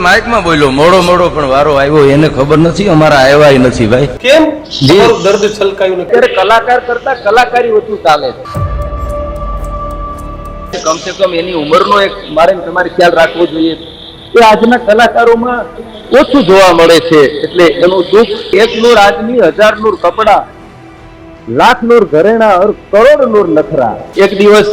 માઇકમાં બોલ્યો મોડો મોડો પણ વારો આવ્યો એને ખબર નથી અમારા આવ્યા નથી ભાઈ કેમ તમારું દર્દ છલકાયું નથી? અત્યારે કલાકાર કરતા કલાકારી વધુ ચાલે છે કમસે કમ એની ઉંમરનો એક મારે તમારે ખ્યાલ રાખવો જોઈએ કે આજના કલાકારોમાં ઓછું જોવા મળે છે એટલે એનું દુઃખ એક નૂર આદમી હજાર નૂર કપડા લાખ નૂર ઘરેણા और કરોડ નૂર નખરા એક દિવસ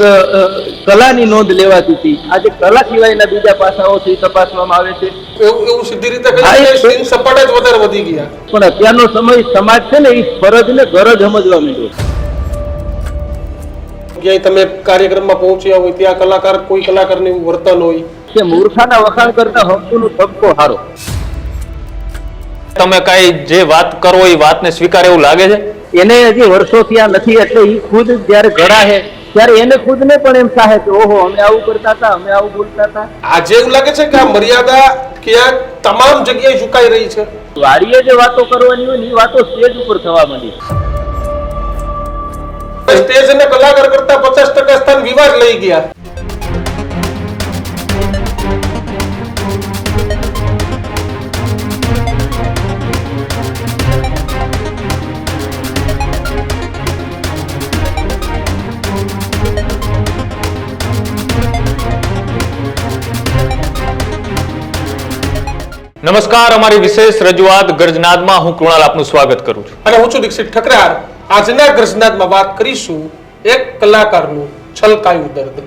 કલાની નોંધ લેવાતી હતી આજે કલા સિવાયના બીજા પાસાઓથી તપાસવામાં આવે છે એવું સીધી રીતે કહીએ સીન સપાટ જ વધારે વધી ગયા પણ અત્યારનો સમય સમાજ છે ને એ ફરજને ગરજ સમજવા માંડ્યો ક્યાંય તમે કાર્યક્રમમાં પહોંચ્યા હોય ત્યાં કલાકાર કોઈ કલાકારનું એવું વર્તન હોય કે મૂર્ખાના વખાણ કરતા હકુનો તબકો હારો તમે કઈ જે વાત કરો એ વાતને સ્વીકાર એવું લાગે છે એને હજી વર્ષોથી આ નથી એટલે એ ખુદ જયારે ઘડા છે ત્યારે એને ખુદને પણ એમ થાય કે ઓહો અમે આવું કરતા હતા અમે આવું બોલતા હતા આજે એવું લાગે છે કે આ મર્યાદા ક્યાંક તમામ જગ્યાએ ચૂકાઈ રહી છે વાડીએ જે વાતો કરવાની હોય ને એ વાતો સ્ટેજ ઉપર થવા માંડી સ્ટેજ અને કલાકાર કરતા 50% સ્થાન વિવાદ લઈ ગયા નમસ્કાર અમારી વિશેષ રજૂઆત ગર્જનાદમાં હું કૃણાલ આપનું સ્વાગત કરું છું અને હું છું દીક્ષિત ઠકરાર આજના ગર્જનાદમાં વાત કરીશું એક કલાકારનું છલકાયું દર્દ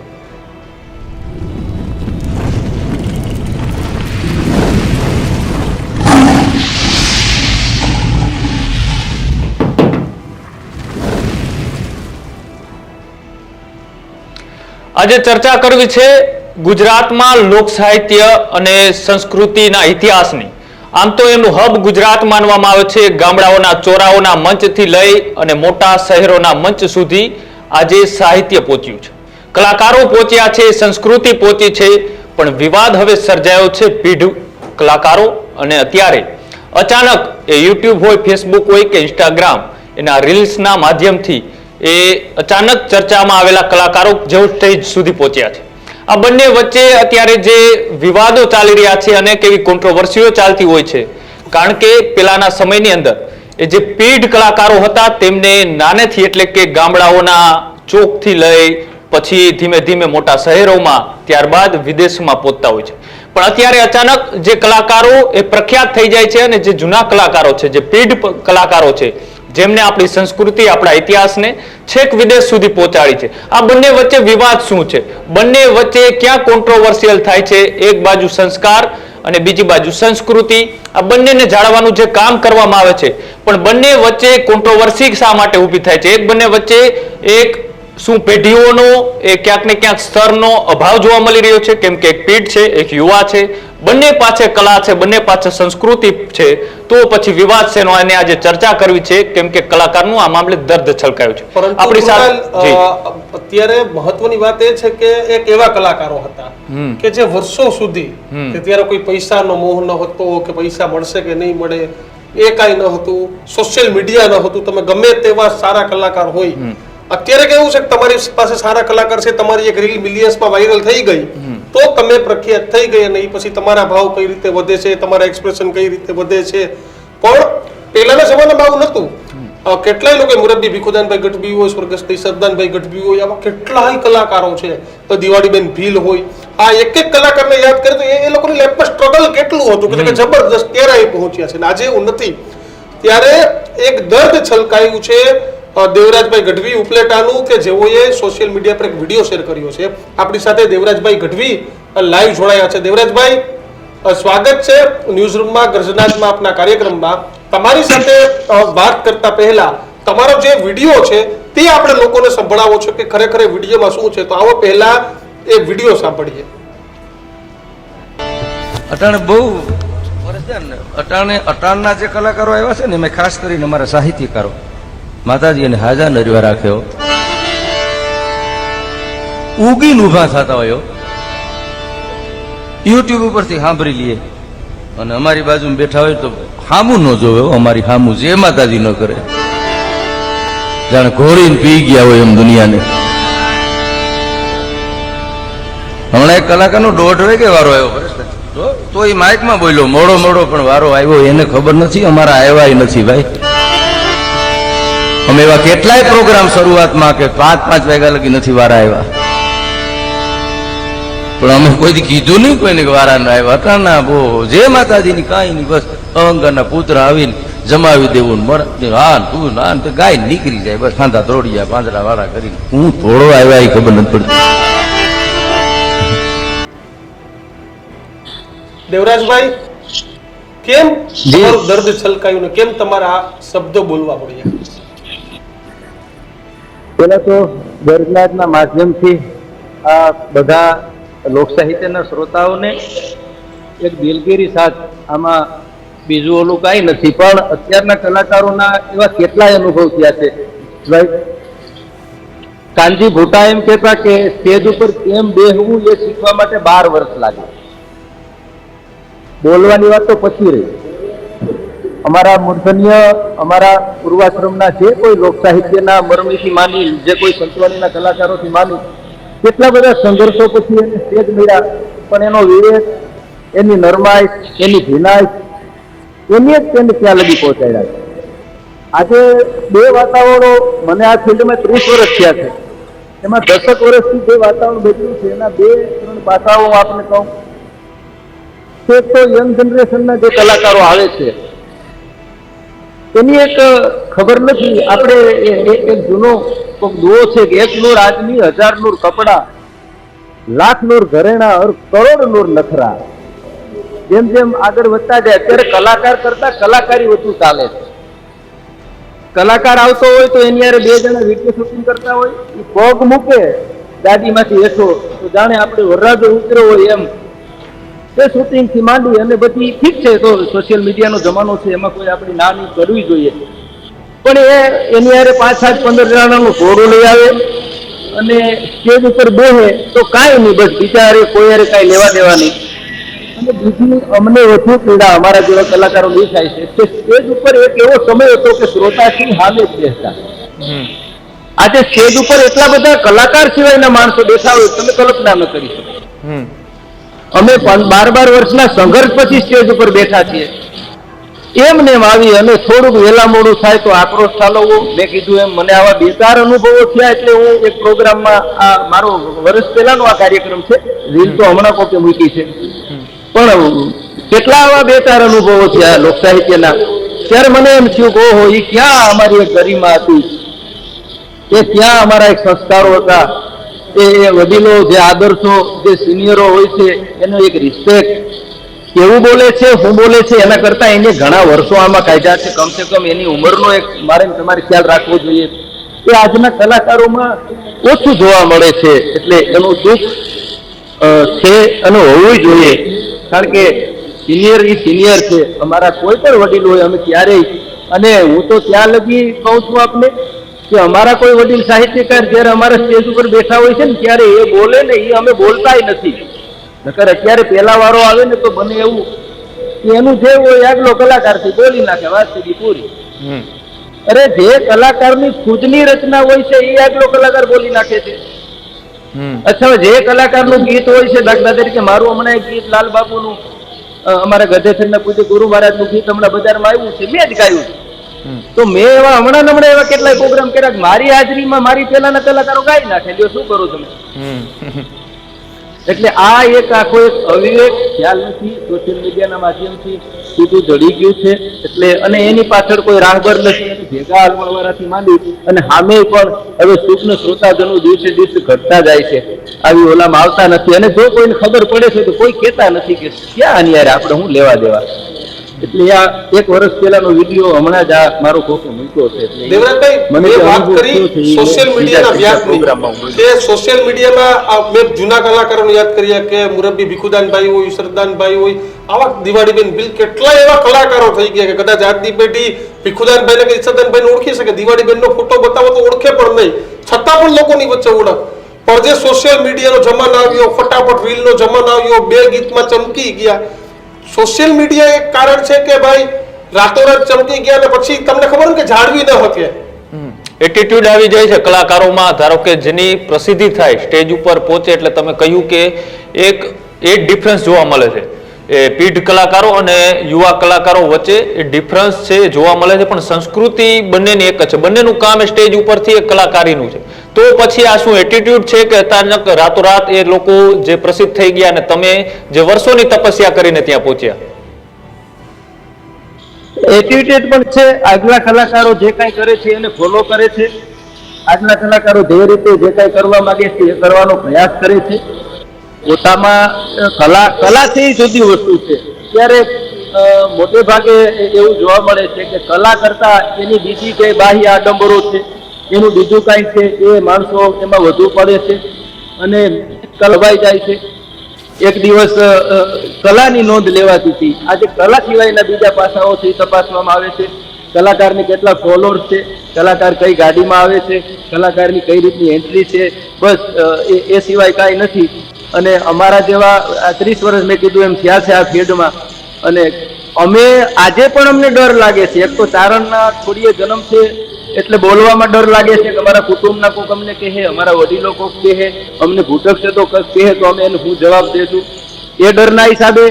આજે ચર્ચા કરવી છે ગુજરાતમાં લોક સાહિત્ય અને સંસ્કૃતિના ઇતિહાસની આમ તો એનું હબ ગુજરાત માનવામાં આવે છે ગામડાઓના ચોરાઓના મંચથી લઈ અને મોટા શહેરોના મંચ સુધી આજે સાહિત્ય પહોંચ્યું છે કલાકારો પહોંચ્યા છે સંસ્કૃતિ પહોંચી છે પણ વિવાદ હવે સર્જાયો છે પીઢ કલાકારો અને અત્યારે અચાનક એ યુટ્યુબ હોય ફેસબુક હોય કે ઇન્સ્ટાગ્રામ એના રીલ્સના માધ્યમથી એ અચાનક ચર્ચામાં આવેલા કલાકારો જેવું સ્ટેજ સુધી પહોંચ્યા છે આ બંને વચ્ચે અત્યારે જે વિવાદો ચાલી રહ્યા છે અને કેવી કોન્ટ્રોવર્સીઓ ચાલતી હોય છે કારણ કે પેલાના સમયની અંદર એ જે પીઢ કલાકારો હતા તેમને નાનેથી એટલે કે ગામડાઓના ચોકથી લઈ પછી ધીમે ધીમે મોટા શહેરોમાં ત્યારબાદ વિદેશમાં પહોંચતા હોય છે પણ અત્યારે અચાનક જે કલાકારો એ પ્રખ્યાત થઈ જાય છે અને જે જૂના કલાકારો છે જે પીઢ કલાકારો છે જેમને આપણી સંસ્કૃતિ આપણા ઇતિહાસને છેક વિદેશ સુધી પહોંચાડી છે આ બંને વચ્ચે વિવાદ શું છે બંને વચ્ચે ક્યાં કોન્ટ્રોવર્સિયલ થાય છે એક બાજુ સંસ્કાર અને બીજી બાજુ સંસ્કૃતિ આ બંનેને જાળવવાનું જે કામ કરવામાં આવે છે પણ બંને વચ્ચે કોન્ટ્રોવર્સી શા માટે ઊભી થાય છે એક બંને વચ્ચે એક શું પેઢીઓનો એ ક્યાંક ને ક્યાંક સ્તરનો અભાવ જોવા મળી રહ્યો છે કેમ કે એક પીઢ છે એક યુવા છે બંને પાસે કલા છે બંને પાસે સંસ્કૃતિ છે તો પછી વિવાદ છે એને આજે ચર્ચા કરવી છે કેમ કે કલાકારનું આ મામલે દર્દ છલકાયું છે આપણી સાથે અત્યારે મહત્વની વાત એ છે કે એક એવા કલાકારો હતા કે જે વર્ષો સુધી કે ત્યારે કોઈ પૈસાનો મોહ ન હતો કે પૈસા મળશે કે નહીં મળે એ કાંઈ ન હતું સોશિયલ મીડિયા ન હતું તમે ગમે તેવા સારા કલાકાર હોય અત્યારે કેવું છે કે તમારી પાસે સારા કલાકાર છે તમારી એક રીલ મિલિયન્સમાં વાયરલ થઈ ગઈ તો તમે પ્રખ્યાત થઈ ગઈ અને પછી તમારા ભાવ કઈ રીતે વધે છે તમારા એક્સપ્રેશન કઈ રીતે વધે છે પણ પહેલાના જમાનામાં આવું નહોતું કેટલાય લોકો મુરબ્બી ભીખુદાનભાઈ ગઢવી હોય સ્વર્ગસ્થ સરદાનભાઈ ગઢવી હોય આવા કેટલાય કલાકારો છે દિવાળીબેન ભીલ હોય આ એક એક કલાકારને યાદ કરે તો એ લોકોની લાઈફમાં સ્ટ્રગલ કેટલું હતું કે જબરદસ્ત ત્યારે એ પહોંચ્યા છે આજે એવું નથી ત્યારે એક દર્દ છલકાયું છે દેવરાજભાઈ ગઢવી ઉપલેટાનું કે જેઓએ સોશિયલ મીડિયા પર એક વિડીયો શેર કર્યો છે આપણી સાથે દેવરાજભાઈ ગઢવી લાઈવ જોડાયા છે દેવરાજભાઈ સ્વાગત છે ન્યૂઝરૂમમાં ગર્જનાદમાં આપના કાર્યક્રમમાં તમારી સાથે વાત કરતા પહેલા તમારો જે વિડીયો છે તે આપણે લોકોને સંભળાવો છો કે ખરેખર વિડીયોમાં શું છે તો આવો પહેલા એ વિડીયો સાંભળીએ અટાણે બહુ અટાણના જે કલાકારો આવ્યા છે ને મેં ખાસ કરીને અમારા સાહિત્યકારો માતાજી અને હાજા નરવા રાખ્યો ઉગીને ઉભા થતા હોય યુટ્યુબ ઉપરથી સાંભળી લઈએ અને અમારી બાજુમાં બેઠા હોય તો હામું ન જોવે અમારી હામું જે માતાજી ન કરે જાણે ઘોડીને પી ગયા હોય એમ દુનિયાને હમણાં એક કલાકારનો 1:30 વાગે વારો આવ્યો તો એ માઇકમાં બોલ્યો મોડો પણ વારો આવ્યો એને ખબર નથી, અમારા આવ્યા નથી ભાઈ. અમે એવા કેટલાય પ્રોગ્રામ શરૂઆતમાં કે 5 વાગ્યા લગી નથી વારા આવ્યા, પણ અમે કોઈ કીધું નહીં કોઈને કે વારા ના આવ્યા. અટાણા બહુ જે માતાજીની કાંઈ નહીં, બસ અહંકારના પુત્ર આવીને જમાવી દેવું, હા તું ના ગાય નીકળી જાય, બસ ખાંધા તોડી જાય પાંદડા વાળા કરીને. હું થોડો આવ્યા એ ખબર નથી પડતી. દેવરાજભાઈ, કેમ તમારું દર્દ છલકાયું ને કેમ તમારા આ શબ્દો બોલવા પડ્યા? પેલા તો ગરજનાથના માધ્યમથી આ બધા લોક સાહિત્યના શ્રોતાઓને એક દિલગીરી સાથ, આમાં બીજું ઓલું કાંઈ નથી, પણ અત્યારના કલાકારોના એવા કેટલાય અનુભવ થયા છે. કાનજી ભૂટા એમ કહેતા કે સ્ટેજ ઉપર કેમ બેહવું એ શીખવા માટે 12 વર્ષ લાગે. બોલવાની વાત તો પછી રહી. અમારા મૂર્ધન્ય, અમારા પૂર્વાશ્રમના જે કોઈ લોક સાહિત્યના મરમીથી માની, જે કોઈ સંતવાણીના કલાકારોથી માની, કેટલા બધા સંઘર્ષો પછી એને સ્ટેજ મળ્યા, પણ એનો વિવેક, એની નરમાઈ, એની ભીનાઈ, એની જ તેને ત્યાં લગી પહોંચાડ્યા છે. આજે 2 વાતાવરણો, મને આ ફિલ્ડમાં 30 વર્ષ થયા છે, એમાં 10 વર્ષથી જે વાતાવરણ બદલ્યું છે એના 2-3 પાસાઓ હું આપને કહું. એક તો યંગ જનરેશનના જે કલાકારો આવે છે એની એક ખબર નથી. આપણે એક જૂનો દુઓ છે કે 1 નૂર આદમી 1000 નૂર કપડા, 1,00,000 નૂર ઘરેણા और કરોડ નૂર નખરા. જેમ જેમ આગળ વધતા જાય અત્યારે કલાકાર કરતા કલાકારી વધુ ચાલે છે. કલાકાર આવતો હોય તો એની યારે 2 જણા વિડીયો શૂટિંગ કરતા હોય, એ પગ મૂકે ગાડીમાંથી હેઠો તો જાણે આપણે વરરાજો ઉતર્યો હોય એમ. એ શૂટિંગ થી માંડી અને બધી ઠીક છે, તો સોશિયલ મીડિયાનો જમાનો છે, એમાં કોઈ આપણી ના નહીં કરવી જોઈએ, પણ એની યારે 5-7-15 જણાનું ઘોડું લઈ આવે અને સ્ટેજ ઉપર બેહે તો કાંઈ નહીં, બસ બિચારે કોઈ યારે કાંઈ લેવા દેવા નહીં. અને બીજી અમને વધુ પીડા અમારા જેવા કલાકારો એ થાય છે કે સ્ટેજ ઉપર એક એવો સમય હતો કે શ્રોતાથી સામે જ બેસતા. આજે સ્ટેજ ઉપર એટલા બધા કલાકાર સિવાયના માણસો બેઠા હોય તમે કલ્પના ન કરી શકો. અમે 12 વર્ષના સંઘર્ષ પછી સ્ટેજ ઉપર બેઠા છીએ. એમને એમ આવી અને થોડુંક વહેલા મોડું થાય તો આક્રોશ ઠાલવવો. મેં કીધું એમ મને આવા 2-4 અનુભવો થયા એટલે હું એક પ્રોગ્રામમાં, આ મારો વર્ષ પહેલાનો આ કાર્યક્રમ છે, રીલ તો હમણાં કોકે મૂકી છે, પણ કેટલા આવા 2-4 અનુભવો થયા લોક સાહિત્યના. ત્યારે મને એમ થયું કે ઓહો, એ ક્યાં અમારી એક ગરિમા હતી, એ ક્યાં અમારા એક સંસ્કારો હતા, એ વડીલો, જે આદર્શો, જે સિનિયરો હોય છે એનો એક રિસ્પેક્ટ, કેવું બોલે છે, શું બોલે છે, એના કરતા એને ઘણા વર્ષો આમાં કાઢ્યા છે. કમસે કમ એની ઉંમરનો એક મારે તમારે ખ્યાલ રાખવો જોઈએ. એ આજના કલાકારોમાં ઓછું જોવા મળે છે, એટલે એનું દુઃખ છે અને હોવું જોઈએ. કારણ કે સિનિયર એ સિનિયર છે, અમારા કોઈ પણ વડીલ હોય, અમે ક્યારેય, અને હું તો ત્યાં લગી કહું છું આપને કે અમારા કોઈ વડીલ સાહિત્યકાર જયારે અમારા સ્ટેજ ઉપર બેઠા હોય છે ને ત્યારે એ બોલે ને એ અમે બોલતાય નથી. નકર અત્યારે પહેલા વારો આવે ને તો બને એવું કે એનું જે હોય આગલો કલાકારથી બોલી નાખે, વાત સીધી પૂરી. અરે જે કલાકારની ખુદની રચના હોય છે એ આગલો કલાકાર બોલી નાખે છે. અથવા જે કલાકારનું ગીત હોય છે, દાખલા તરીકે મારું હમણાં એક ગીત લાલ બાપુનું, અમારા ગધેસરના પૂજ્ય ગુરુ મહારાજનું ગીત હમણાં બજારમાં આવ્યું છે, મેં જ ગાયું છે. તો મેં એવા હમણાં એવા કેટલાય પ્રોગ્રામ કર્યા મારી હાજરીમાં મારી પહેલાના કલાકારો ગાઈ નાખે. જો શું કરો તમે? એટલે આ એક આખો એક અવિવેક ખ્યાલ નથી, સોશિયલ મીડિયાના માધ્યમથી સીધું જડી ગયું છે. એટલે અને એની પાછળ કોઈ રાહબર નથી, અને ભેગા હાલવાવાળાથી માંડી અને સામે પણ હવે સૂક્ષ્મ શ્રોતાજનો દિવસે દિવસે ઘટતા જાય છે, આવી ઓલામાં આવતા નથી. અને જો કોઈને ખબર પડે છે તો કોઈ કહેતા નથી કે ક્યાં અન્યાય આપણે હું લેવા દેવા. એટલે આ 1 વર્ષ પહેલાનો વિડીયો હમણાં જ આ મારો કોકે મૂક્યો છે. દેવરાજભાઈ, મને વાત કરી સોશિયલ મીડિયાના વ્યાપની, કે સોશિયલ મીડિયામાં મેં જૂના કલાકારોને યાદ કર્યા કે મુરબ્બી ભીખુદાનભાઈ હોય, સરદાનભાઈ હોય, આવા દિવાળીબેન બિલ, કેટલા એવા કલાકારો થઈ ગયા કે કદાચ આજની પેઢી ભીખુદાનભાઈને કે સરદાનભાઈને ઓળખી શકે, દિવાળીબેનનો ફોટો બતાવો તો ઓળખે પણ નહીં, છતાં પણ લોકોની વચ્ચે ઓળખ. પણ જે સોશિયલ મીડિયાનો જમાનો આવ્યો, ફટાફટ રીલનો જમાનો આવ્યો, 2 ગીતમાં ચમકી ગયા. સોશિયલ મીડિયા એક કારણ છે કે ભાઈ રાતોરાત ચમકી ગયા અને પછી તમને ખબર કે જાળવી ન શકે, એટીટ્યુડ આવી જાય છે કલાકારોમાં. ધારો કે જેની પ્રસિદ્ધિ થાય, સ્ટેજ ઉપર પહોંચે એટલે તમે કહ્યું કે એક ડિફરન્સ જોવા મળે છે એ પીઢ કલાકારો અને યુવા કલાકારો વચ્ચે એ ડિફરન્સ છે એ જોવા મળે છે, પણ સંસ્કૃતિ બંનેની એક જ છે. બંનેનું કામ એ સ્ટેજ ઉપરથી એક કલાકારીનું છે. તો પછી આ શું એટીટ્યુડ છે કે અચાનક રાતોરાત એ લોકો જે પ્રસિદ્ધ થઈ ગયા અને તમે જે વર્ષોની તપસ્યા કરીને ત્યાં પહોંચ્યા? એટીટ્યુડ પણ છે. આગલા કલાકારો જે કાંઈ કરે છે એને ફોલો કરે છે. આજના કલાકારો જે રીતે જે કાંઈ કરવા માંગે છે એ કરવાનો પ્રયાસ કરે છે. પોતામાં કલા છે એ જુદી વસ્તુ છે. ત્યારે મોટે ભાગે એવું જોવા મળે છે કે કલા કરતા એની બીજી કઈ બાહ્ય આડંબરો છે, એનું બીજું કાંઈ છે એ માણસો એમાં વધુ પડે છે અને કલવાઈ જાય છે. એક દિવસ કલાની નોંધ લેવાતી હતી. આજે કલા સિવાયના બીજા પાસાઓ છે એ તપાસવામાં આવે છે. કલાકારની કેટલા ફોલોઅર્સ છે, કલાકાર કઈ ગાડીમાં આવે છે, કલાકારની કઈ રીતની એન્ટ્રી છે, બસ એ સિવાય કાંઈ નથી. અને અમારા જેવા 30 વર્ષ મેં કીધું એમ થયા છે આ ફિલ્ડમાં, અને અમે આજે પણ અમને ડર લાગે છે. એક તો ચારણના થોડીએ જન્મ છે એટલે બોલવામાં ડર લાગે છે કે અમારા કુટુંબના કોઈક અમને કહે, અમારા વડીલો કોઈક કહે, અમને ભૂટકશે તો કહે તો અમે એને હું જવાબ દેશું. એ ડરના હિસાબે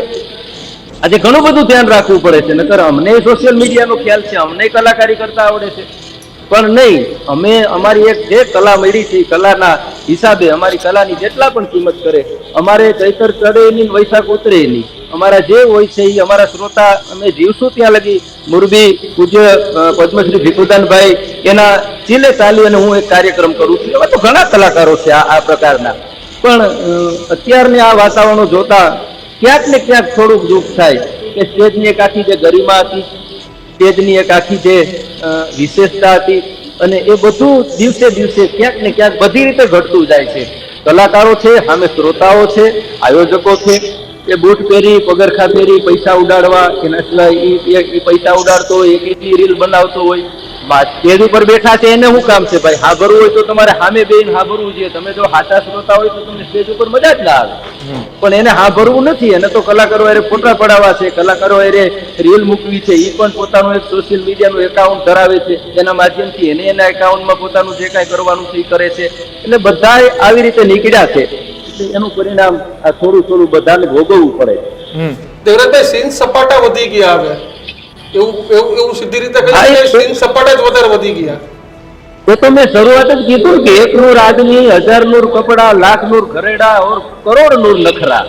આજે ઘણું બધું ધ્યાન રાખવું પડે છે. નકર અમને સોશિયલ મીડિયાનો ખ્યાલ છે, અમને કલાકારી કરતા આવડે છે, પણ નહીં. અમે અમારી એક જે કલા મળી છે કલાના હિસાબે અમારી કલાની જેટલા પણ કિંમત કરે, અમારે ચૈતર ચડે નહીં, વૈશાખ ઉતરે નહીં. અમારા જે હોય છે એ અમારા શ્રોતા અમે જીવશું ત્યાં લગી. મોરબી પૂજ્ય પદ્મશ્રી ભીખુદાનભાઈ એના ચીલે ચાલી અને હું એક કાર્યક્રમ કરું છું. એવા તો ઘણા કલાકારો છે આ પ્રકારના, પણ અત્યારની આ વાતાવરણો જોતા ક્યાંક ને ક્યાંક થોડુંક દુઃખ થાય કે સ્ટેજની એક આખી જે ગરિમા હતી, સ્ટેજની એક આખી જે વિશેષતા હતી, અને એ બધું દિવસે દિવસે ક્યાંક ને ક્યાંક બધી રીતે ઘટતું જાય છે. કલાકારો છે, સામે શ્રોતાઓ છે, આયોજકો છે, એ બૂટ પહેરી, પગરખા પહેરી, પૈસા ઉડાડવા, એના સિવાય એ પૈસા ઉડાડતો હોય, એક રીલ બનાવતો હોય. સ્ટેજ ઉપર બેઠા છે એને શું કામ છે ભાઈ? હા ભરવું હોય તો તમારે સામે બેન હા ભરવું જોઈએ. તમે જો હાચા શ્રોતા હોય તો તમને સ્ટેજ ઉપર મજા જ ના આવે, પણ એને હા ભરવું નથી. એને તો કલાકારો અરે ફોટા પડાવવા છે, કલાકારો અરે રીલ મૂકવી છે. એ પણ પોતાનું એક સોશિયલ મીડિયાનું એકાઉન્ટ ધરાવે છે, એના માધ્યમથી એને એના એકાઉન્ટમાં પોતાનું જે કાંઈ કરવાનું છે એ કરે છે. એટલે બધા આવી રીતે નીકળ્યા છે, એટલે એનું પરિણામ આ થોડું થોડું બધાને ભોગવવું પડે. દેવરાજભાઈ, સીન સપાટા વધી ગયા હવે, એવું સીધી રીતે કહીએ કે સીન સપાટા જ વધારે વધી ગયા. એ તો મેં શરૂઆત જ કીધું કે 1 નૂર આદમી, 1000 નૂર કપડા, 1,00,000 નૂર ઘરેડા ઓર કરોડ નૂર નખરા.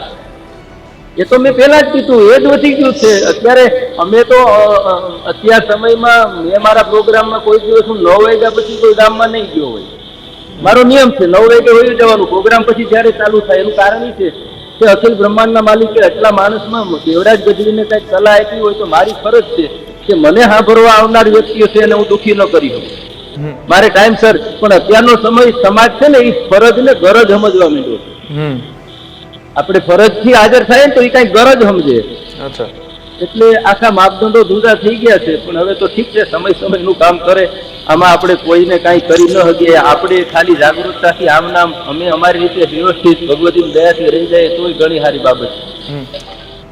એ તો મેં પહેલા જ કીધું, એ જ વધી ગયું છે. અત્યારે અમે તો અત્યાર સમયમાં મેં મારા પ્રોગ્રામમાં કોઈ દિવસ હું 9 વાગ્યા પછી કોઈ ગામમાં નહીં ગયો હોય. મારો નિયમ છે 9 વાગે હોઈ જવાનું. પ્રોગ્રામ પછી જ્યારે ચાલુ થાય એનું કારણ એ છે કે અખિલ બ્રહ્માંડના માલિકે એટલા માણસમાં દેવરાજ ગઢવીને કંઈક કલા આપી હોય તો મારી ફરજ છે કે મને સાંભળવા આવનાર વ્યક્તિઓ છે એને હું દુઃખી ન કરી શકું. મારે ટાઈમસર, પણ અત્યારનો સમય સમાજ છે ને એ ફરજને ગરજ સમજવા માંડ્યો છે. આપણે ફરજથી હાજર થાય ને તો એ કઈ ગરજ સમજે. એટલે આખા માપદંડો જુદા થઈ ગયા છે. પણ હવે તો ઠીક છે, સમય સમયનું કામ કરે. આમાં આપણે કોઈને કાંઈ કરી ન શકીએ. આપણે ખાલી જાગૃતતાથી આમ નામ અમે અમારી રીતે વ્યવસ્થિત ભગવતીની દયાથી રહી જાય તોય ઘણી સારી બાબત છે.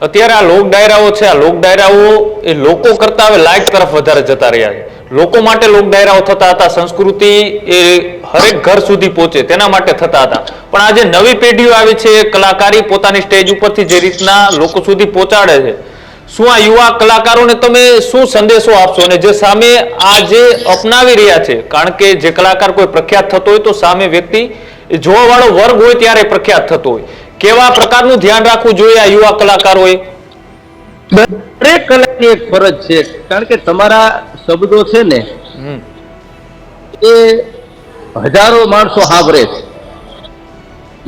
અત્યારે આ લોક ડાયરાઓ છે, આ લોક ડાયરાઓ એ લોકો કરતા હવે લાઇટ તરફ વધારે જતા રહ્યા છે. લોકો માટે લોક ડાયરાઓ થતા હતા, સંસ્કૃતિ એ હરેક ઘર સુધી પહોંચે તેના માટે થતા હતા. પણ આજે નવી પેઢીઓ આવી છે, કલાકારી પોતાની સ્ટેજ ઉપરથી જે રીતના લોકો સુધી પહોંચાડે છે, શું આ યુવા કલાકારોને તમે શું સંદેશો આપશો? અને જે સામે આ જે અપનાવી રહ્યા છે, કારણ કે જે કલાકાર કોઈ પ્રખ્યાત થતો હોય તો સામે વ્યક્તિ જોવા વાળો વર્ગ હોય ત્યારે પ્રખ્યાત થતો હોય, કેવા પ્રકારનું ધ્યાન રાખવું જોઈએ આ યુવા કલાકારોએ? દરેક કલાની એક ફરજ છે, કારણ કે તમારા શબ્દો છે ને એ હજારો માણસો સાંભળે છે.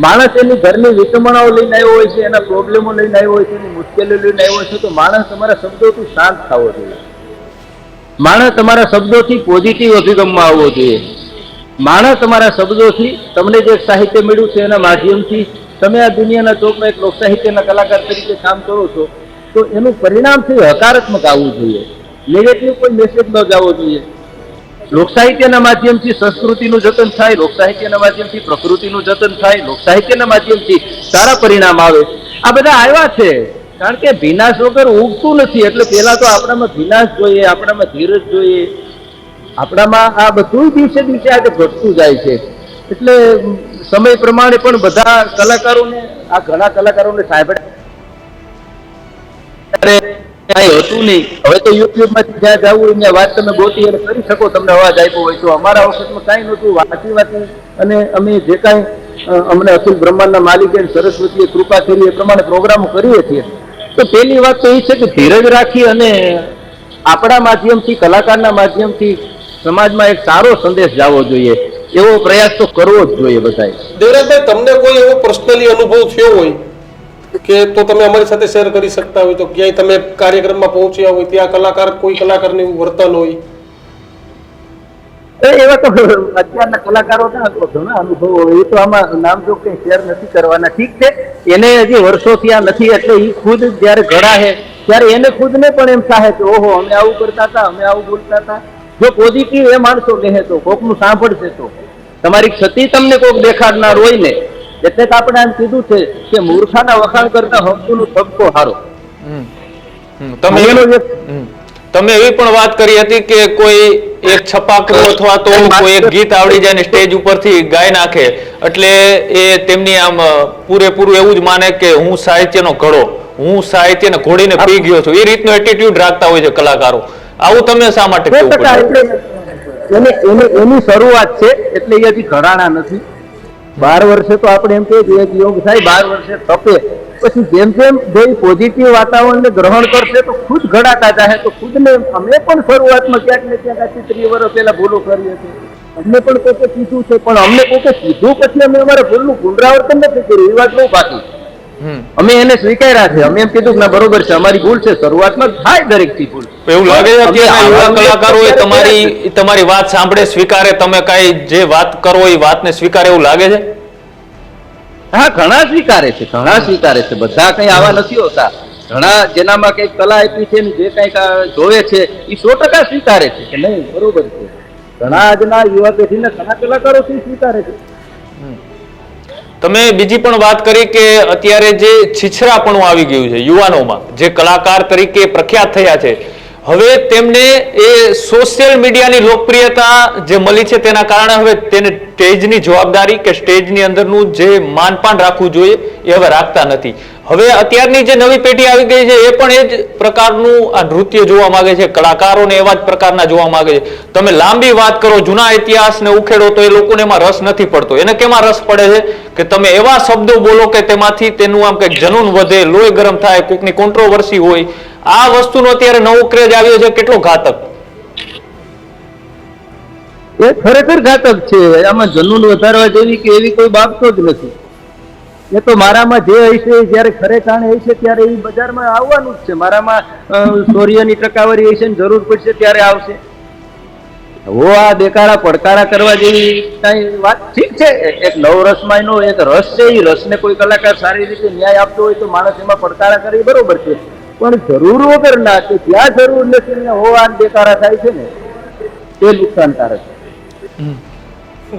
માણસ એની ઘરની વિટમણાઓ લઈને આવ્યો હોય છે, એના પ્રોબ્લેમો લઈને આવ્યો હોય છે, એની મુશ્કેલીઓ લઈને આવ્યો હોય છે, તો માણસ તમારા શબ્દોથી શાંત થવો જોઈએ. માણસ તમારા શબ્દોથી પોઝિટિવ અભિગમમાં આવવો જોઈએ. માણસ તમારા શબ્દોથી તમને જે સાહિત્ય મળ્યું છે એના માધ્યમથી તમે આ દુનિયાના ચોકમાં એક લોક સાહિત્યના કલાકાર તરીકે કામ કરો છો તો એનું પરિણામ છે હકારાત્મક આવવું જોઈએ. નેગેટિવ કોઈ મેસેજ ન જવો જોઈએ. લોક સાહિત્યના માધ્યમથી સંસ્કૃતિનું જતન થાય, લોક સાહિત્યના માધ્યમથી પ્રકૃતિનું જતન થાય, લોક સાહિત્યના માધ્યમથી સારા પરિણામ આવે. આ બધા આવ્યા છે કારણ કે વિનાશ વગર ઉગતું નથી. એટલે પેલા તો આપણામાં વિનાશ જોઈએ, આપણામાં ધીરજ જોઈએ, આપણામાં આ બધું દિવસે દિવસે આજે ઘટતું જાય છે. એટલે સમય પ્રમાણે પણ બધા કલાકારોને, આ ઘણા કલાકારોને સાંભળ્યા ત્યારે કાંઈ હતું નહીં. હવે તો યુટ્યુબ માંથી જ્યાં જવું હોય ત્યાં વાત તમે ગોતી અને કરી શકો, તમને અવાજ આપ્યો હોય તો. અમારા વખતમાં કાંઈ નહોતું, વાંચી અને અમે જે કાંઈ અમને અતુલ બ્રહ્માંડના માલિકે સરસ્વતીએ કૃપા કરી એ પ્રમાણે પ્રોગ્રામો કરીએ છીએ. તો પહેલી વાત તો એ છે કે ધીરજ રાખી અને આપણા માધ્યમથી, કલાકારના માધ્યમથી સમાજમાં એક સારો સંદેશ જવો જોઈએ, એવો પ્રયાસ તો કરવો જ જોઈએ બધાએ. દેવરાજભાઈ, તમને કોઈ એવો પર્સનલી અનુભવ થયો હોય કે તો તમે અમારી સાથે શેર કરી શકતા હોય, તો ક્યાંય તમે કાર્યક્રમમાં પહોંચ્યા હોય ત્યાં કોઈ કલાકારનું એવું વર્તન હોય? એવા તો અત્યારના કલાકારો ઘણા અનુભવો હોય, એ તો આમાં નામજોગ કઈ શેર નથી કરવાના. ઠીક છે, એને હજી વર્ષોથી આ નથી, એટલે એ ખુદ જયારે ઘડા છે ત્યારે એને ખુદને પણ એમ થાય કે ઓહો અમે આવું કરતા હતા, અમે આવું બોલતા હતા. જો પોઝિટિવ એ માણસો કહે તો, કોકનું સાંભળશે તો, તમારી ક્ષતિ તમને કોક દેખાડનાર હોય ને, એટલે જ આપણે એમ કીધું છે કે મૂર્ખાના વખાણ કરતા હંસનો ઠપકો હારો. તમે એવી પણ વાત કરી હતી કે કોઈ એક છપાકરો અથવા તો કોઈ એક ગીત આવડી જાય ને સ્ટેજ ઉપરથી ગાઈ નાખે એટલે એ તેમની આમ પૂરેપૂરું એવું જ માને કે હું સાહિત્યનો ઘડો, હું સાહિત્યને ઘોડીને પી ગયો છું, એ રીતનો એટીટ્યુડ રાખતા હોય છે કલાકારો. આવું તમે શા માટે કહેવું પડે? એની શરૂઆત છે એટલે એ હજી ઘડાણા નથી. 12 વર્ષે તો આપણે એમ કહીએ એક યોગ થાય, 12 વર્ષે તપે, પછી જેમ જેમ જે પોઝિટિવ વાતાવરણને ગ્રહણ કરશે તો ખુદ ઘડાતા જાય. તો ખુદને અમે પણ શરૂઆતમાં ક્યાંક ને ક્યાંક આથી 30 વર્ષ પહેલા ભૂલો કરી હતી, અમને પણ કોકે કીધું છે, પણ અમને કોકે કીધું પછી અમે અમારા ભૂલનું પુનરાવર્તન નથી કર્યું, એ વાત બહુ બાકી. અમે એને સ્વીકાર્યા છે, અમે એમ કીધું કે ના બરોબર છે, અમારી ભૂલ છે. શરૂઆતમાં થાય દરેક થી ભૂલ. એવું લાગે છે કે યુવા કલાકારો તમારી વાત સાંભળે, સ્વીકારે, તમે કઈ જે વાત કરો એ વાતને સ્વીકારે એવું લાગે છે? હા, ઘણા સ્વીકારે છે, ઘણા સ્વીકારે છે. બધા કઈ આવા નથી હોતા. ઘણા જેનામાં કઈક કલા આપી છે, જે કઈક જોવે છે એ 100% સ્વીકારે છે કે નહીં બરોબર છે. ઘણા આજના યુવા પેઢીના ઘણા કલાકારો સ્વીકારે છે. તમે બીજી પણ વાત કરી કે અત્યારે જે છીછરાપણું આવી ગયું છે યુવાનોમાં, જે કલાકાર તરીકે પ્રખ્યાત થયા છે, હવે તેમને એ સોશિયલ મીડિયાની લોકપ્રિયતા જે મળી છે તેના કારણે હવે તેને સ્ટેજની જવાબદારી કે સ્ટેજની અંદરનું જે માનપાન રાખવું જોઈએ એ હવે રાખતા નથી. હવે અત્યારની જે નવી પેઢી આવી ગઈ છે એ પણ એ જ પ્રકારનું આ નૃત્ય જોવા માંગે છે, કલાકારોને એવા જ પ્રકારના જોવા માંગે છે. તમે લાંબી વાત કરો, જૂના ઇતિહાસને ઉખેડો તો એ લોકોને એમાં રસ નથી પડતો. એને કેમાં રસ પડે છે કે તમે એવા શબ્દો બોલો કે તેમાંથી તેનું આમ કંઈક જનૂન વધે, લોહી ગરમ થાય, કોઈકની કોન્ટ્રોવર્સી હોય. આ વસ્તુનો અત્યારે નવો ક્રેઝ આવ્યો છે, કેટલો ઘાતક! એ ખરેખર ઘાતક છે. આમાં જનૂન વધારવા જેવી કે એવી કોઈ બાબતો જ નથી. એ તો મારામાં જે હશે જયારે ખરેખર હશે ત્યારે એ બજારમાં આવવાનું જ છે. મારામાં 100% ટકાવારી હશે ને જરૂર પડશે ત્યારે આવશે. હો આ દેકારા પડકારા કરવા જેવી કઈ વાત ઠીક છે, એક નવરસમાં એનો એક રસ છે, એ રસને કોઈ કલાકાર સારી રીતે ન્યાય આપતો હોય તો માણસ એમાં પડકારા કરે બરોબર છે, પણ જરૂર વગર ના કે જ્યાં જરૂર નથી ત્યાં હો આ દેકારા થાય છે ને તે નુકસાનકારક છે.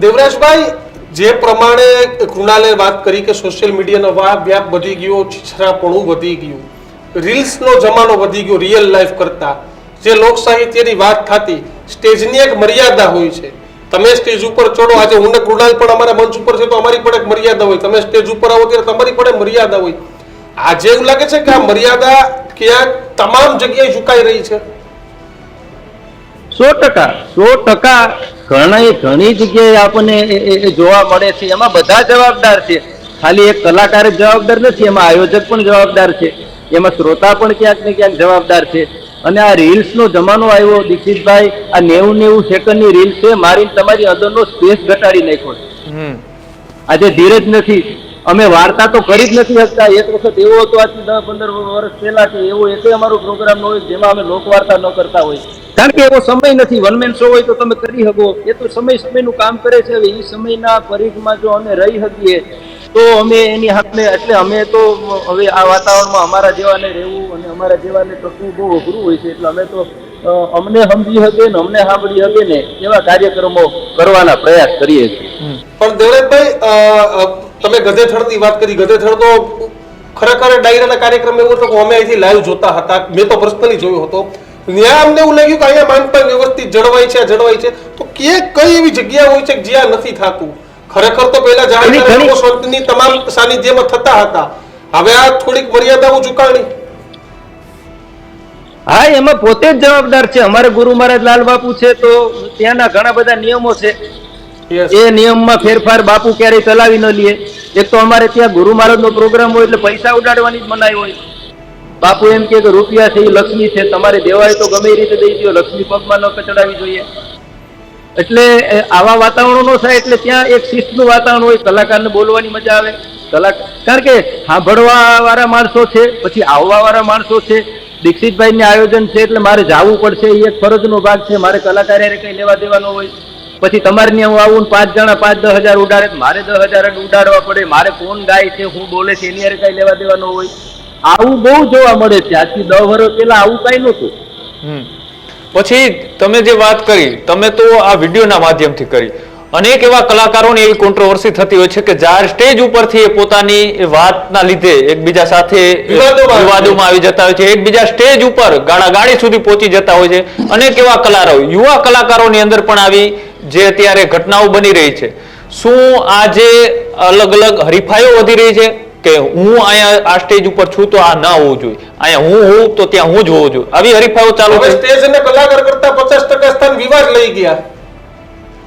દેવરાજભાઈ, જે પ્રમાણે કૃણાલે વાત કરી કે સોશિયલ મીડિયાનો વ્યાપ વધી ગયો, છીછરાપણું વધી ગયું, રીલ્સનો જમાનો વધી ગયો રિયલ લાઈફ કરતા, જે લોક સાહિત્યની વાત થતી, સ્ટેજની એક મર્યાદા હોય છે. તમે સ્ટેજ ઉપર ચડો, આજે હું ને કૃણાલ પણ અમારા મંચ ઉપર છે તો અમારી પણ એક મર્યાદા હોય, તમે સ્ટેજ ઉપર આવો ત્યારે તમારી પણ મર્યાદા હોય. આજે એવું લાગે છે કે આ મર્યાદા ક્યાંક તમામ જગ્યાએ ઝુકાઈ રહી છે? 100% ઘણી જગ્યાએ આપણને જોવા મળે છે. એમાં બધા જવાબદાર છે, ખાલી એક કલાકાર જ જવાબદાર નથી, એમાં આયોજક પણ જવાબદાર છે, એમાં શ્રોતા પણ ક્યાંક ને ક્યાંક જવાબદાર છે. અને આ રીલ્સ નો જમાનો આવ્યો દીક્ષિતભાઈ, આ 90 સેકન્ડની રીલ છે, મારી તમારી અંદરનો સ્પેસ ઘટાડી નાખ્યો છે. આજે ધીરજ નથી, અમે વાર્તા તો કરી જ નથી શકતા. એક વખત એવો હતો આજથી 10-15 વર્ષ પહેલા કે એવો એક અમારો પ્રોગ્રામ ન હોય જેમાં અમે લોકવાર્તા ન કરતા હોય, કારણ કે એવો સમય નથી. વન મેન શો હોય તો તમે કરી શકો, એ તો સમયનું કામ કરે છે. હવે એ સમયના પરિઘમાં જો અમે રહી શકીએ તો અમે એની હાથને, એટલે અમે તો હવે આ વાતાવરણમાં અમારા જેવાને રહેવું અને અમારા જેવાને ટકવું બહુ અઘરું હોય છે, એટલે અમે તો અમને સમજી શકે ને અમને સાંભળી શકે ને એવા કાર્યક્રમો કરવાના પ્રયાસ કરીએ છીએ. પણ દેવરાજભાઈ, તમે ગધેથડની વાત કરી. ગધેથડ તો ખરેખર ડાયરાના કાર્યક્રમ એવો હતો કે અમે અહીંથી લાઈવ જોતા હતા, મેં તો પર્સનલી જોયો હતો. ત્યાં અમને એવું લાગ્યું કે અહીંયા માનપાન વ્યવસ્થિત જળવાય છે. તો કઈ એવી જગ્યા હોય છે કે જ્યાં નથી થતું? ખરેખર તો પહેલા જાહેર તમામ સાનિધ્યમાં થતા હતા, હવે આ થોડીક મર્યાદાઓ ચૂકાણી. હા, એમાં પોતે જ જવાબદાર છે. અમારે ગુરુ મહારાજ લાલ બાપુ છે તો ત્યાંના ઘણા બધા નિયમો છે. Yes. એ નિયમમાં ફેરફાર બાપુ ક્યારેય ચલાવી ન લે. એક તો અમારે ત્યાં ગુરુ મહારાજ નો પ્રોગ્રામ હોય એટલે પૈસા ઉડાડવાની જ મનાઈ હોય. બાપુ એમ કે રૂપિયા છે એ લક્ષ્મી છે, તમારે દેવાય તો ગમે એ રીતે દઈ દો, લક્ષ્મી પગમાં ન કચડાવી જોઈએ. એટલે આવા વાતાવરણો થાય એટલે ત્યાં એક શિસ્તનું વાતાવરણ હોય. કલાકારને બોલવાની મજા આવે. કારણ કે સાંભળવા વાળા માણસો છે, પછી આવવા વાળા માણસો છે. દીક્ષિતભાઈ ને આયોજન છે એટલે મારે જવું પડશે, એ એક ફરજનો ભાગ છે. મારે કલાકાર કઈ લેવા દેવાનો હોય. પછી તમારે ત્યાં હું આવું 5 જણા 5-10 હજાર ઉડાડે, મારે 10 હજાર ઉડાડવા પડે. મારે કોણ ગાય છે, હું બોલે છે, એની હારે કઈ લેવા દેવાનો હોય. આવું બહુ જોવા મળે છે. આજથી 10 વર્ષ પહેલા આવું કઈ નહોતું. પછી તમે જે વાત કરી, તમે તો આ વિડીયોના માધ્યમથી કરી. અનેક એવા કલાકારોની એવી કોન્ટ્રોવર્સી થતી હોય છે કે જ્યારે સ્ટેજ ઉપરથી એ પોતાની વાતના લીધે એકબીજા સાથે વિવાદોમાં આવી જતા હોય છે, એકબીજા સ્ટેજ ઉપર ગાળાગાળી સુધી પહોંચી જતા હોય છે. અનેક એવા યુવા કલાકારોની અંદર પણ આવી જે અત્યારે ઘટનાઓ બની રહી છે. શું આ જે અલગ અલગ હરીફાઈઓ વધી રહી છે કે હું અહીંયા આ સ્ટેજ ઉપર છું તો આ ના હોવું જોઈએ, અહીંયા હું તો ત્યાં હું જ હોવું જોઈએ, આવી હરીફાઈઓ ચાલુ છે. સ્ટેજ અને કલાકાર કરતા 50% સ્થાન વિવાદ લઈ ગયા.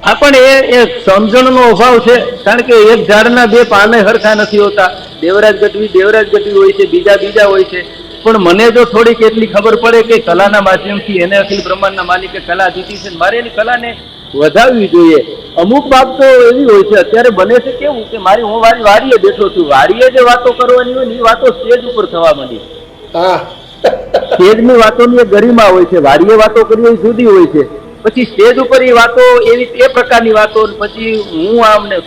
હા, પણ એ સમજણનો અભાવ છે. કારણ કે એક ઝાડના 2 પાને હરખા નથી હોતા. દેવરાજ ગઢવી હોય છે, બીજા હોય છે. પણ મને જો થોડીક એટલી ખબર પડે કે કલાના માધ્યમથી એને અખિલ બ્રહ્માંડના માલિકે કલા જીતી છે, મારે એની કલાને વધારવી જોઈએ. અમુક બાબતો એવી હોય છે, અત્યારે બને છે કેવું કે હું મારી વાડીએ બેઠો છું, વાડીએ જે વાતો કરવાની હોય ને એ વાતો સ્ટેજ ઉપર થવા માંડી. સ્ટેજની વાતોની એક ગરિમા હોય છે, વાડીએ વાતો કરવી એ જુદી હોય છે. પછી સ્ટેજ ઉપર એ વાતો એ પ્રકારની વાતો, પછી હું આમ ને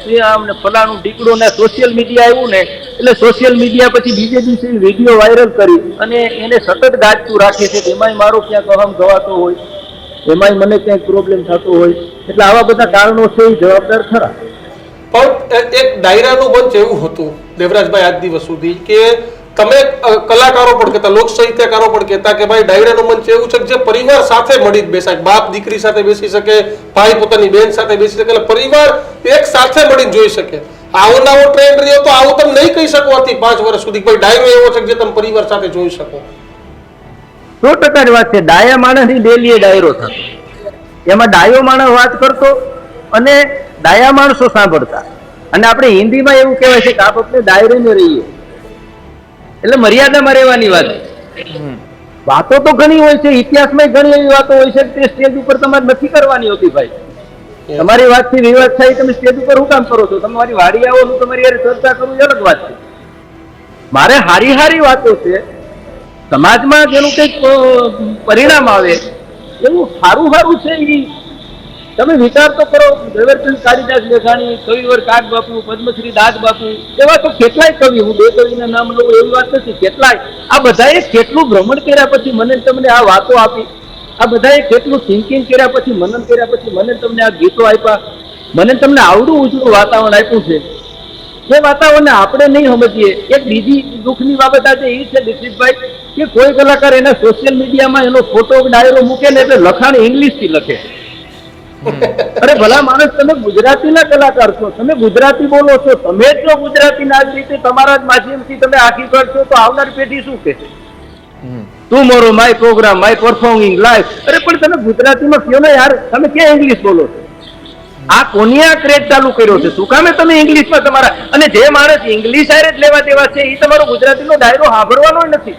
ફલાણું ઢીકડું ને સોશિયલ મીડિયા આવ્યું ને એટલે સોશિયલ મીડિયા પછી બીજે દિવસે વિડીયો વાયરલ કરી અને એને સતત ગાજતું રાખે છે. એમાંય મારો ક્યાંક અહમ ગવાતો હોય, એમાંય મને ક્યાંક પ્રોબ્લેમ થતો હોય. એટલે આવા બધા કારણો છે, એ જવાબદાર ખરા. પણ એક ડાયરાનું મંચ એવું હતું દેવરાજભાઈ આજ દિવસ સુધી કે તમે કલાકારો પણ કહેતા, લોક સાહિત્યકારો પણ કહેતા કે ભાઈ ડાયરાનું મંચ એવું છે કે જે પરિવાર સાથે મળી જ બેસાય, બાપ દીકરી સાથે બેસી શકે, ભાઈ પોતાની બેન સાથે બેસી શકે, એટલે પરિવાર એક સાથે મળીને જોઈ શકે. આવો નવો ટ્રેન્ડ રહ્યો તો આવું તમે નહીં કહી શકો આથી 5 વર્ષ સુધી ભાઈ ડાયરો એવો છે જે તમે પરિવાર સાથે જોઈ શકો. 100% વાત છે. ડાયા માણસની ડેલી ડાયરો થતો, એમાં ડાયો માણસ વાત કરતો અને ડાયા માણસો સાંભળતા. અને આપણે હિન્દીમાં એવું કહેવાય છે કે આપ આપણે ડાયરે में રહીએ, એટલે મર્યાદામાં રહેવાની વાત. વાતો તો ઘણી હોય છે, ઇતિહાસમાં ઘણી એવી વાતો હોય છે કે સ્ટેજ ઉપર તમારે નથી કરવાની હોતી. ભાઈ, તમારી વાતથી વિવાદ થાય, તમે સ્ટેજ ઉપર શું કામ કરો છો? તમારી વાડી આવો, હું તમારી યાર ચર્ચા કરું, એ અલગ વાત છે. મારે હારી વાતો છે, સમાજમાં જેનું કંઈક પરિણામ આવે એવું સારું છે. એ તમે વિચાર તો કરો. ઝવેરચંદ કાલિદાસ મેઘાણી, કવિવર કાગ બાપુ, પદ્મશ્રી દાદ બાપુ, એવા તો કેટલાય કવિ, હું 2 કવિના નામ લઉં એવી વાત નથી, કેટલાય. આ બધાએ કેટલું ભ્રમણ કર્યા પછી મને તમને આ વાતો આપી, આ બધાએ કેટલું થિંકિંગ કર્યા પછી, મનન કર્યા પછી મને તમને આ ગીતો આપ્યા, મને તમને આવડું ઉજળું વાતાવરણ આપ્યું છે. જે વાતાવરણને આપણે નહીં સમજીએ. એક બીજી દુઃખની બાબત આજે એ છે દીક્ષિતભાઈ કે કોઈ કલાકાર એના સોશિયલ મીડિયામાં એનો ફોટો ડાયરો મૂકે ને એટલે લખાણ ઇંગ્લિશથી લખે. અરે ભલા માણસ, તમે ગુજરાતીના કલાકાર છો, તમે ગુજરાતી બોલો છો, તમે જ જો ગુજરાતીના આ રીતે તમારા જ માધ્યમથી તમે આખી કરશો તો આવનારી પેઢી શું કહેશે? Tomorrow my program, my performing live. અરે પણ તમે ગુજરાતીમાં કહો ને યાર, તમે ક્યાં ઇંગ્લિશ બોલો છો? આ કોની આ ક્રેઝ ચાલુ કર્યો છે? શું કામે તમે ઇંગ્લિશમાં તમારા, અને જે માણસ ઇંગ્લિશ હારે જ લેવા દેવા છે એ તમારો ગુજરાતીનો ડાયરો સાંભળવાનો નથી.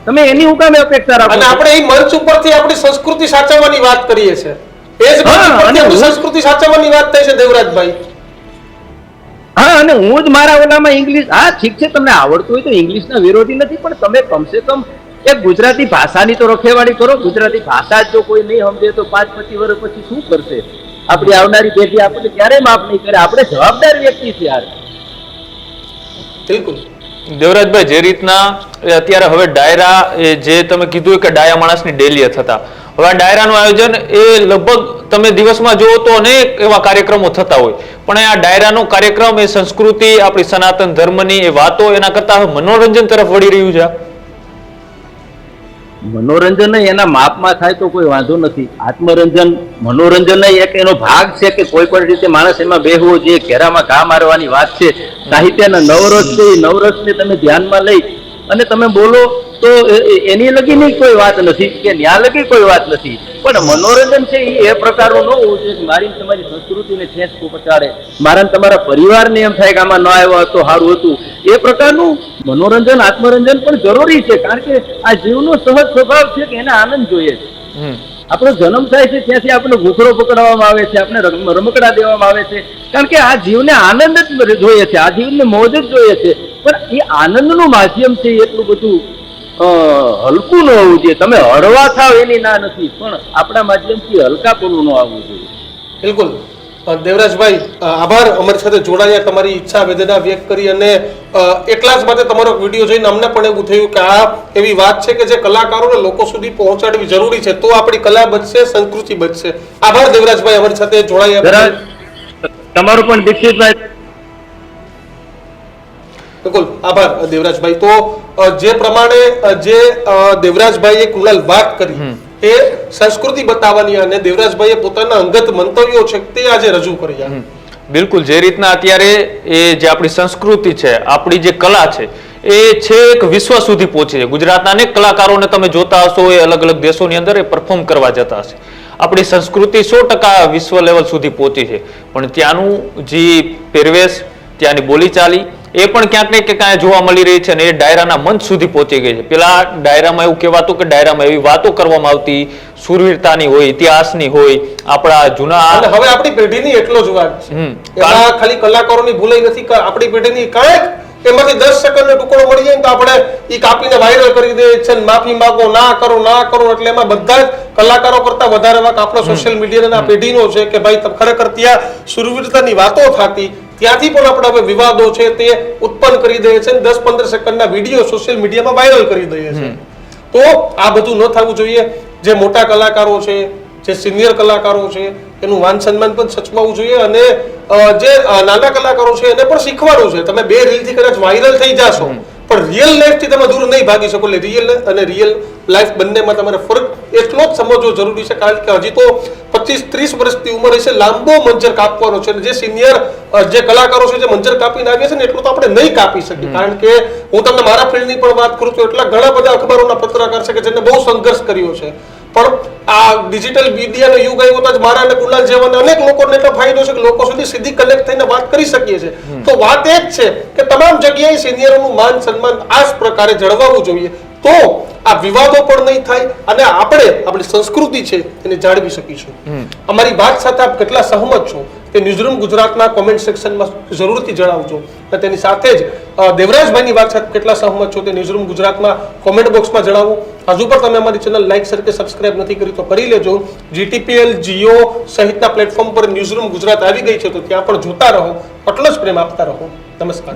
તમે એની હું કામે અપેક્ષા રાખો? અને આપણે એ મંચ ઉપરથી આપણી સંસ્કૃતિ સાચવવાની વાત કરીએ છીએ, એ જ મંચ સંસ્કૃતિ સાચવવાની વાત થઈ છે દેવરાજભાઈ. હા, અને હું જ મારા ઓલામાં ઇંગ્લિશ, હા ઠીક છે, તમને આવડતું હોય તો ઇંગ્લિશના વિરોધી નથી, પણ તમે કમસે કમ એક ગુજરાતી ભાષાની તો રખેવાળી કરો. ગુજરાતી ભાષા જ જો કોઈ નહીં સમજે તો 5-25 વર્ષ પછી શું કરશે? આપણી આવનારી પેઢી આપણને ક્યારેય માફ નહીં કરે. આપણે જવાબદાર વ્યક્તિ છે યાર. બિલકુલ દેવરાજભાઈ, જે રીતના અત્યારે હવે ડાયરા, જે તમે કીધું કે ડાયા માણસની ડેલી થતા, હવે આ ડાયરાનું આયોજન એ લગભગ તમે દિવસમાં જુઓ તો અનેક એવા કાર્યક્રમો થતા હોય, પણ આ ડાયરાનો કાર્યક્રમ, એ સંસ્કૃતિ, આપણી સનાતન ધર્મની એ વાતો, એના કરતા હવે મનોરંજન તરફ વળી રહ્યું છે. મનોરંજન એના માપમાં થાય તો કોઈ વાંધો નથી. આત્મરંજન, મનોરંજન એક એનો ભાગ છે કે કોઈ પણ રીતે માણસ એમાં બેહવો જોઈએ. ઘેરામાં ઘા મારવાની વાત છે. સાહિત્યના નવરસ છે, એ નવરસને તમે ધ્યાનમાં લઈ અને તમે બોલો તો એની લગીની કોઈ વાત નથી કે ન્યા લગી કોઈ વાત નથી, પણ મનોરંજન છે એ પ્રકારનું ન હોવું જોઈએ કે મારી તમારી સંસ્કૃતિને ઠેસ પહોંચાડે, મારા તમારા પરિવારને એમ થાય કે આમાં ન આવ્યો તો સારું હતું. એ પ્રકારનું મનોરંજન આત્મરંજન પણ જરૂરી છે, કારણ કે આ જીવનો સહજ સ્વભાવ છે કે એને આનંદ જોઈએ છે. આપણો જન્મ થાય છે ત્યાંથી આપણે ઘૂંઘરો પકડવામાં આવે છે, આપણે રમકડા દેવામાં આવે છે, કારણ કે આ જીવને આનંદ જ જોઈએ છે, આ જીવને મોજ જ જોઈએ છે. પણ એ આનંદનું માધ્યમ છે એ એટલું બધું હલકું ન હોવું જોઈએ. તમે હળવા થાવ એની ના નથી, પણ આપણા માધ્યમથી હલકાપણું ન આવવું જોઈએ. બિલકુલ. દેવરાજભાઈ, આભાર અમારી સાથે જોડાયા, તમારી ઈચ્છા વેદના વ્યક્ત કરી, અને એટલા જ માટે તમારો વિડીયો જોઈને અમને પણ એવું થયું કે આ એવી વાત છે કે જે કલાકારોને લોકો સુધી પહોંચાડવી જરૂરી છે, તો આપણી કલા બચશે, સંસ્કૃતિ બચશે. આભાર દેવરાજભાઈ, અમારી સાથે જોડાયા. તમારું પણ દીક્ષિતભાઈ. બિલકુલ આભાર દેવરાજભાઈ. તો જે પ્રમાણે જે દેવરાજભાઈએ કુણાલ વાત કરી એ સંસ્કૃતિ બતાવવાની, અને દેવરાજભાઈએ પોતાના અંગત મંતવ્યો છે તે આજે રજૂ કર્યા. બિલકુલ, જે રીતના અત્યારે એ જે આપણી સંસ્કૃતિ છે, આપણી જે કલા છે એ છેક વિશ્વ સુધી પહોંચી છે. ગુજરાતના અનેક કલાકારોને તમે જોતા હશો, એ અલગ અલગ દેશોની અંદર એ પરફોર્મ કરવા જતા હશે. આપણી સંસ્કૃતિ 100% વિશ્વ લેવલ સુધી પહોંચી છે, પણ ત્યાંનું જે પહેરવેશ, ત્યાંની બોલીચાલી એ પણ ક્યાંક ને ક્યાંક જોવા મળી રહી છે, અને એ ડાયરાના મંચ સુધી પહોંચી ગઈ છે. પેલા ડાયરામાં એવું કહેવાતું કે ડાયરામાં એવી વાતો કરવામાં આવતી, સુરવીરતાની હોય, ઇતિહાસની હોય, આપણા જૂના, અને હવે આપણી પેઢીની એટલો જ વાત છે. એમાં ખાલી કલાકારોની ભૂલાઈ નથી, આપણી પેઢીની કાંઈક એમાંથી 10 સેકન્ડનો ટુકડો મળી જાય તો આપણે ઈ કાપીને વાયરલ કરી દે છે, માફી માંગો, ના કરો, એટલે એમાં બધા જ કલાકારો કરતા વધારે વાક આપણો સોશિયલ મીડિયાના પેઢીનો છે કે ભાઈ ખરેખર ત્યાં સુરવીરતાની વાતો થતી, ત્યાંથી પણ આપણે હવે વિવાદો છે તે ઉત્પન્ન કરી દઈએ છે, 10-15 સેકન્ડના વિડીયો સોશિયલ મીડિયામાં વાયરલ કરી દઈએ છે. તો આ બધું ન થવું જોઈએ. જે મોટા કલાકારો છે, જે સિનિયર કલાકારો છે, એનું માન સન્માન પણ સચવાવું જોઈએ, અને જે નાના કલાકારો છે એને પણ શીખવાડવું છે. તમે 2 રીલથી કદાચ વાયરલ થઈ જાશો, પણ રિયલ લાઈફથી તમે દૂર નહીં ભાગી શકો. એટલે રિયલ અને રિયલ લાઈફ બંનેમાં તમારે ફરક એટલો જ સમજવો જરૂરી છે, કારણ કે હજી તો 25-30 વર્ષની ઉંમર હશે, લાંબો મંજર કાપવાનો છે. જે સિનિયર જે કલાકારો છે, જે મંજર કાપીને આવ્યા છે ને, એટલું તો આપણે નહીં કાપી શકીએ. કારણ કે હું તમને મારા ફિલ્ડની પણ વાત કરું છું, એટલા ઘણા બધા અખબારોના પત્રકાર છે કે જેને બહુ સંઘર્ષ કર્યો છે, પણ આ ડિજિટલ મીડિયાનો યુગ આવ્યો તો મારા અને કુણાલ જેવા અનેક લોકોને એટલો ફાયદો છે કે લોકો સુધી સીધી કનેક્ટ થઈને વાત કરી શકીએ છીએ. તો વાત એ જ છે કે તમામ જગ્યાએ સિનિયરોનું માન સન્માન આ જ પ્રકારે જળવાવું જોઈએ, તો આ વિવાદો પણ નહીં થાય અને આપણે આપણી સંસ્કૃતિ છે એને જાળવી શકીશું. અમારી વાત સાથે આપ કેટલા સહમત છો તે ન્યૂઝરૂમ ગુજરાતના કોમેન્ટ સેક્શનમાં જરૂરથી જણાવજો, અને તેની સાથે જ દેવરાજભાઈની વાત સાથે કેટલા સહમત છો તે ન્યૂઝરૂમ ગુજરાતમાં કોમેન્ટ બોક્સમાં જણાવો. હજુ પણ તમે અમારી ચેનલ લાઈક, શેર કે સબસ્ક્રાઇબ નથી કરી તો કરી લેજો. GTPL, જીઓ સહિતના પ્લેટફોર્મ પર ન્યૂઝરૂમ ગુજરાત આવી ગઈ છે, તો ત્યાં પણ જોતા રહો, આટલો જ પ્રેમ આપતા રહો. નમસ્કાર.